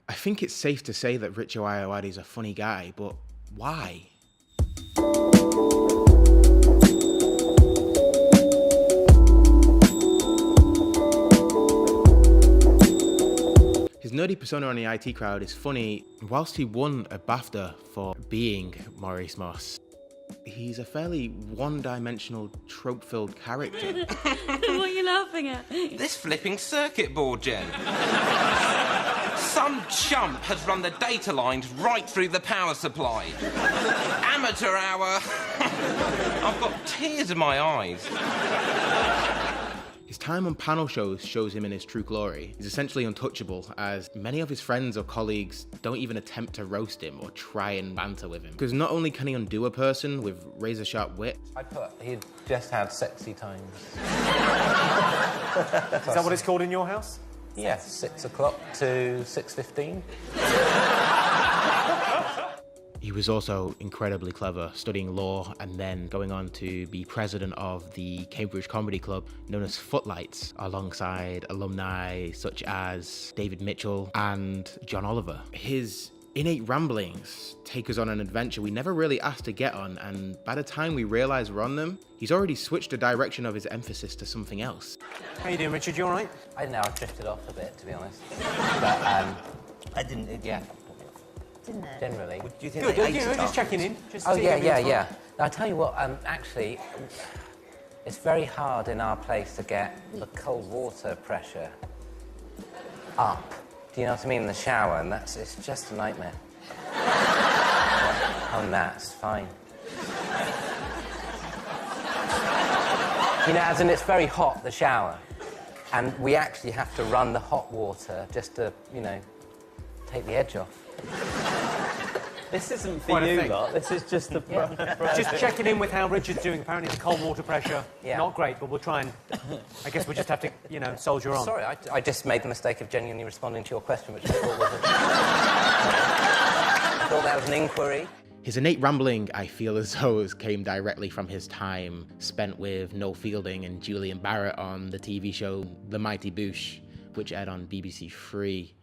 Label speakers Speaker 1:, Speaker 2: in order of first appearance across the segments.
Speaker 1: I think it's safe to say that Richo Ayoade is a funny guy, but why? His nerdy persona on the IT crowd is funny. Whilst he won a BAFTA for being Maurice Moss, he's a fairly one-dimensional, trope-filled character.
Speaker 2: What are you laughing at?
Speaker 3: This flipping circuit board, Jen. Some chump has run the data lines right through the power supply. Amateur hour. I've got tears in my eyes.
Speaker 1: His time on panel shows him in his true glory. He's essentially untouchable, as many of his friends or colleagues don't even attempt to roast him or try and banter with him. Because not only can he undo a person with razor-sharp wit,
Speaker 4: I put he'd just had sexy times.
Speaker 5: Is that what it's called in your house?
Speaker 4: Yes, 6 o'clock to 6:15.
Speaker 1: he was also incredibly clever, studying law and then going on to be president of the Cambridge Comedy Club, known as Footlights, alongside alumni such as David Mitchell and John Oliver. His innate ramblings take us on an adventure we never really asked to get on, and by the time we realise we're on them, he's already switched the direction of his emphasis to something else.
Speaker 5: How you doing, Richard? You all right?
Speaker 4: I don't know, I've drifted off a bit, to be honest. But, I didn't, yeah.
Speaker 2: Didn't it?
Speaker 4: Generally.
Speaker 6: Do you think
Speaker 5: Good,
Speaker 6: they
Speaker 5: good,
Speaker 6: ate
Speaker 5: good.
Speaker 6: it
Speaker 5: Just
Speaker 6: up?
Speaker 5: checking in. Just
Speaker 4: Oh,
Speaker 5: to
Speaker 4: yeah,
Speaker 5: get
Speaker 4: yeah,
Speaker 5: me
Speaker 4: yeah. I'll tell you what, actually, it's very hard in our place to get the cold water pressure up. Do you know what I mean? In the shower, and it's just a nightmare. Oh, that's fine. You know, as in it's very hot, the shower, and we actually have to run the hot water just to, you know, take the edge off.
Speaker 6: This isn't for
Speaker 5: Quite a
Speaker 6: you
Speaker 5: thing.
Speaker 6: lot, this is just the...
Speaker 5: Just checking in with how Richard's doing. Apparently the cold water pressure,
Speaker 4: Yeah.
Speaker 5: not great, but we'll try and... I guess we'll just have to, you know, soldier on.
Speaker 4: Sorry, I just made the mistake of genuinely responding to your question, which I thought was I thought that was an inquiry.
Speaker 1: His innate rambling, I feel as though, came directly from his time spent with Noel Fielding and Julian Barrett on the TV show The Mighty Boosh, which aired on BBC Three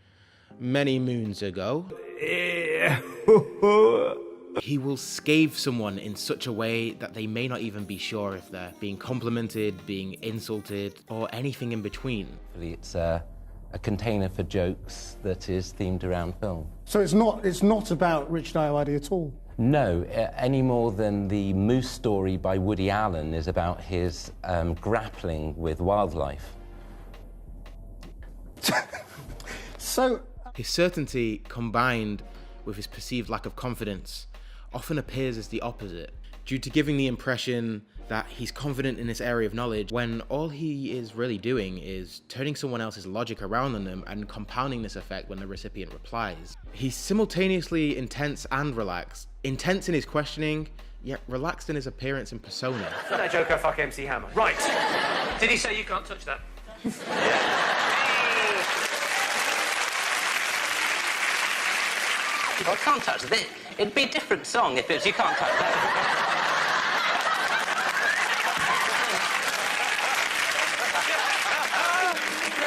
Speaker 1: many moons ago. He will scathe someone in such a way that they may not even be sure if they're being complimented, being insulted, or anything in between.
Speaker 4: It's a container for jokes that is themed around film.
Speaker 7: So it's not about Richard Ayoade at all?
Speaker 4: No, any more than the Moose story by Woody Allen is about his grappling with wildlife.
Speaker 7: So...
Speaker 1: His certainty, combined with his perceived lack of confidence, often appears as the opposite, due to giving the impression that he's confident in this area of knowledge when all he is really doing is turning someone else's logic around on them and compounding this effect when the recipient replies. He's simultaneously intense and relaxed. Intense in his questioning, yet relaxed in his appearance and persona.
Speaker 5: That joker, fuck MC Hammer. Right. Did he say you can't touch that?
Speaker 4: Well, I can't touch this. It'd be a different song if it was You Can't Touch That.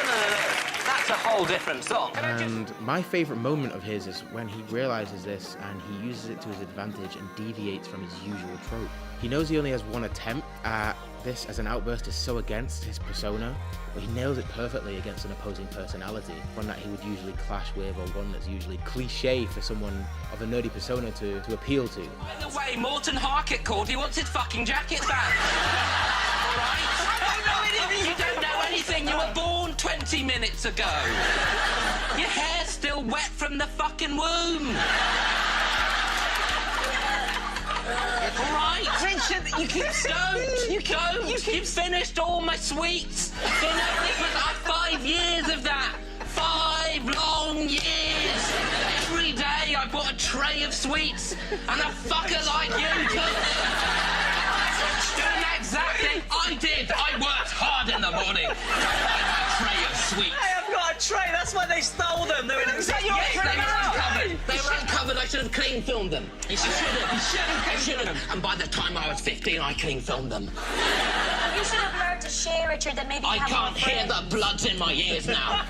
Speaker 4: No. That's a whole different song.
Speaker 1: And my favourite moment of his is when he realises this and he uses it to his advantage and deviates from his usual trope. He knows he only has one attempt at this, as an outburst is so against his persona, but he nails it perfectly against an opposing personality, one that he would usually clash with or one that's usually cliche for someone of a nerdy persona to appeal to.
Speaker 3: By the way, Morton Harkett called. He wants his fucking jacket back. All right? I don't know anything. You don't know anything. You were born 20 minutes ago. Your hair's still wet from the fucking womb. All right.
Speaker 6: Richard, you keep...
Speaker 3: You don't. You've finished all my sweets. You know, it was 5 years of that. 5 long years. Every day I bought a tray of sweets, and a fucker like you took doing the exact thing I did. I worked hard in the morning to find that tray of sweets.
Speaker 6: Hey, I've got a tray, that's why they stole them. They were in
Speaker 3: Yes, they were uncovered. They were uncovered. I should have clean filmed them. You should have. I should have. And by the time I was 15, I clean filmed them.
Speaker 2: You should have learned to share, Richard, that maybe you
Speaker 3: I
Speaker 2: have
Speaker 3: can't
Speaker 2: more
Speaker 3: hear
Speaker 2: friends.
Speaker 3: the bloods in my ears now.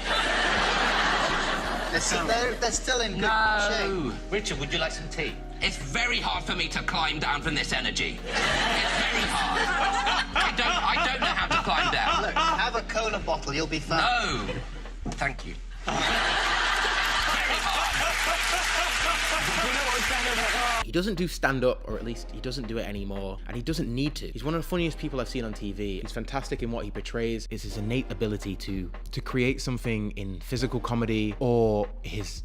Speaker 8: They're still in good shape.
Speaker 3: No.
Speaker 4: Richard, would you like some tea?
Speaker 3: It's very hard for me to climb down from this energy. It's very hard. I don't know how to climb down.
Speaker 8: Look, have a cola bottle, you'll be fine.
Speaker 3: No. Thank you.
Speaker 1: He doesn't do stand-up, or at least he doesn't do it anymore, and he doesn't need to. He's one of the funniest people I've seen on TV. He's fantastic in what he portrays. It's his innate ability to create something in physical comedy, or his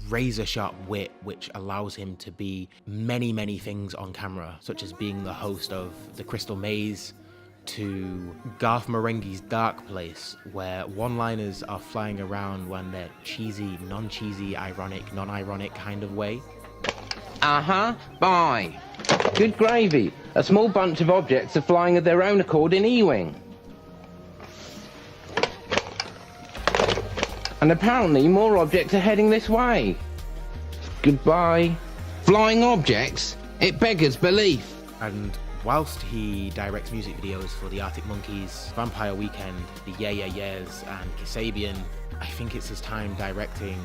Speaker 1: razor-sharp wit, which allows him to be many, many things on camera, such as being the host of The Crystal Maze, to Garth Marenghi's Dark Place, where one-liners are flying around when they're cheesy, non-cheesy, ironic, non-ironic kind of way.
Speaker 3: Uh-huh. Bye. Good gravy. A small bunch of objects are flying of their own accord in E-Wing. And apparently more objects are heading this way. Goodbye. Flying objects? It beggars belief.
Speaker 1: And whilst he directs music videos for the Arctic Monkeys, Vampire Weekend, the Yeah Yeah Yeahs, and Kasabian, I think it's his time directing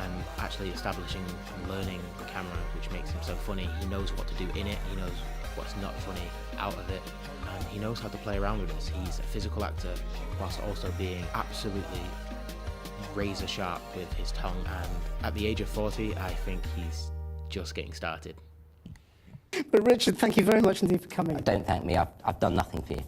Speaker 1: and actually establishing and learning the camera, which makes him so funny. He knows what to do in it, he knows what's not funny out of it, and he knows how to play around with it. He's a physical actor whilst also being absolutely razor sharp with his tongue, and at the age of 40, I think he's just getting started.
Speaker 7: But Richard, thank you very much indeed for coming.
Speaker 4: Don't thank me, I've done nothing for you.